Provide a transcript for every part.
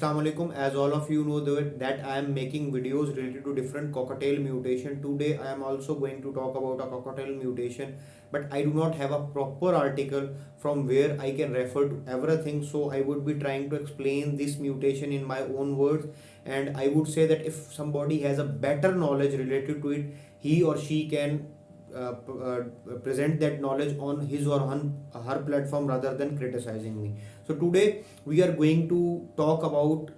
Assalamu alaikum. As all of you know that I am making videos related to different cocktail mutation. Today I am also going to talk about a cocktail mutation, but I do not have a proper article from where I can refer to everything. So I would be trying to explain this mutation in my own words, and I would say that if somebody has a better knowledge related to it, he or she can uh, p- uh, present that knowledge on his or her platform rather than criticizing me. So today we are going to talk about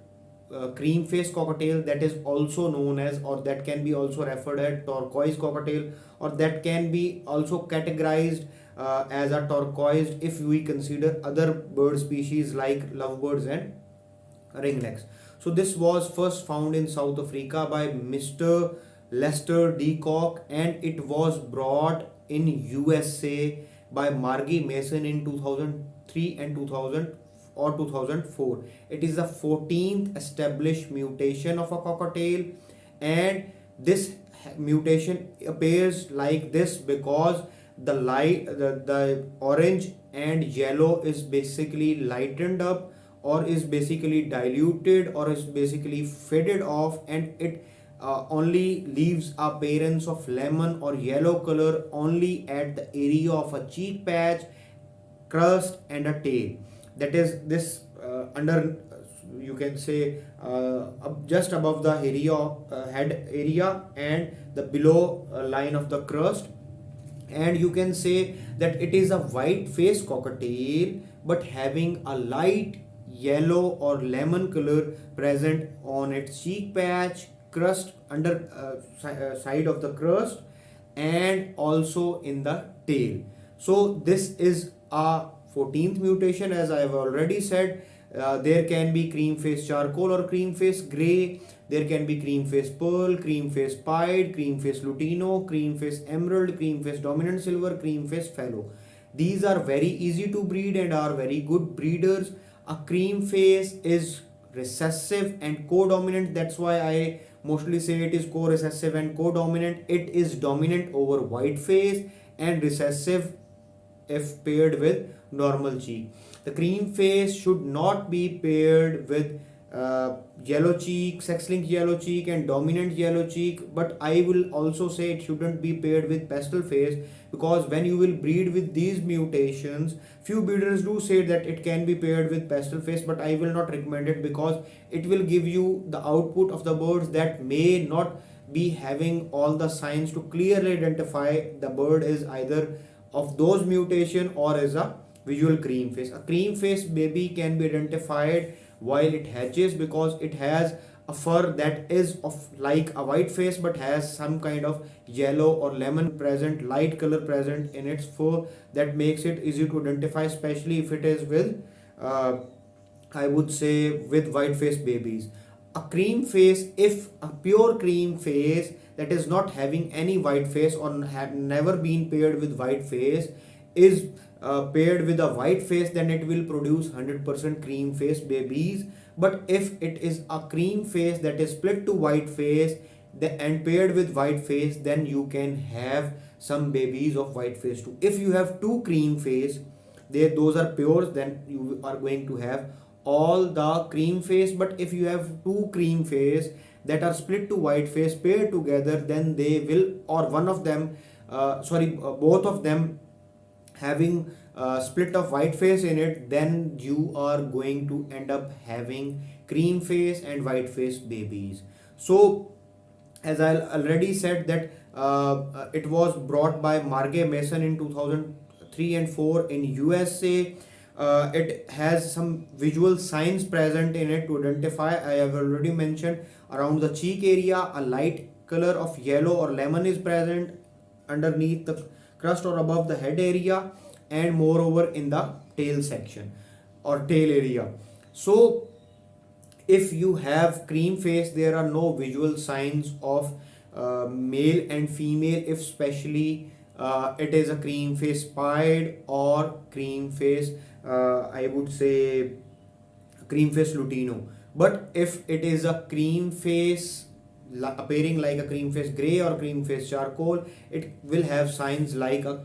cream face cocktail, that is also known as, or that can be also referred as turquoise cocktail, or that can be also categorized as a turquoise if we consider other bird species like lovebirds and ringnecks. So this was first found in South Africa by Mr. Lester D. Koch, and it was brought in USA by Margie Mason in 2003 and 2000 or 2004. It is the 14th established mutation of a cockatiel, and this mutation appears like this because the orange and yellow is basically lightened up, or is basically diluted, or is basically faded off, and it only leaves appearance of lemon or yellow color only at the area of a cheek patch, crust and a tail. That is this under you can say just above the area head area and the below line of the crust. And you can say that it is a white face cockatiel but having a light yellow or lemon color present on its cheek patch, crust under side of the crust, and also in the tail. So this is a 14th mutation, as I have already said. There can be cream face charcoal or cream face gray. There can be cream face pearl, cream face pied, cream face lutino, cream face emerald, cream face dominant silver, cream face fallow. These are very easy to breed and are very good breeders. A cream face is recessive and co-dominant. That's why I mostly say it is co-recessive and co-dominant. It is dominant over white face and recessive if paired with normal cheek. The cream face should not be paired with yellow cheek, sex-linked yellow cheek, and dominant yellow cheek. But I will also say it shouldn't be paired with pastel face, because when you will breed with these mutations, few breeders do say that it can be paired with pastel face, but I will not recommend it because it will give you the output of the birds that may not be having all the signs to clearly identify the bird is either of those mutation or as a visual cream face. A cream face baby can be identified while it hatches because it has a fur that is of like a white face but has some kind of yellow or lemon present, light color present in its fur, that makes it easy to identify, especially if it is with I would say with white face babies. A cream face, if a pure cream face that is not having any white face or have never been paired with white face, is paired with a white face, then it will produce 100% cream face babies. But if it is a cream face that is split to white face and paired with white face, then you can have some babies of white face too. If you have two cream face, those are pure, then you are going to have all the cream face. But if you have two cream face that are split to white face paired together, then they will, or one of them both of them having split of white face in it, then you are going to end up having cream face and white face babies. So as I already said that it was brought by Margie Mason in 2003 and 4 in USA. It has some visual signs present in it to identify. I have already mentioned around the cheek area, a light color of yellow or lemon is present underneath the crust or above the head area, and moreover in the tail section or tail area. So if you have cream face, there are no visual signs of male and female, if especially it is a cream face pied or cream face I would say cream face lutino. But if it is a cream face appearing like a cream face gray or cream face charcoal, it will have signs like a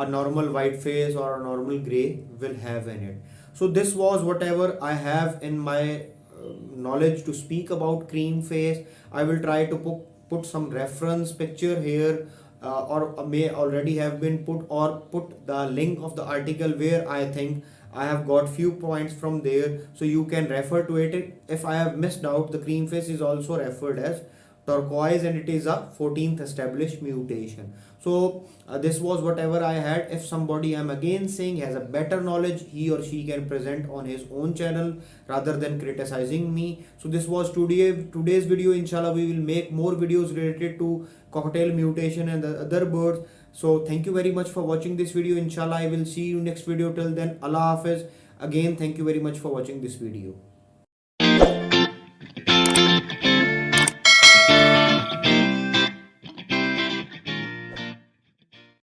normal white face or a normal gray will have in it. So this was whatever I have in my knowledge to speak about cream face. I will try to put some reference picture here, or may already have been put, or put the link of the article where I think I have got few points from there, so you can refer to it. If I have missed out, the cream face is also referred as turquoise, and it is a 14th established mutation. So this was whatever I had. If somebody, I'm again saying, has a better knowledge, he or she can present on his own channel rather than criticizing me. So this was today's video. Inshallah, we will make more videos related to cocktail mutation and the other birds. So thank you very much for watching this video. Inshallah, I will see you next video. Till then, Allah Hafiz. Again, thank you very much for watching this video.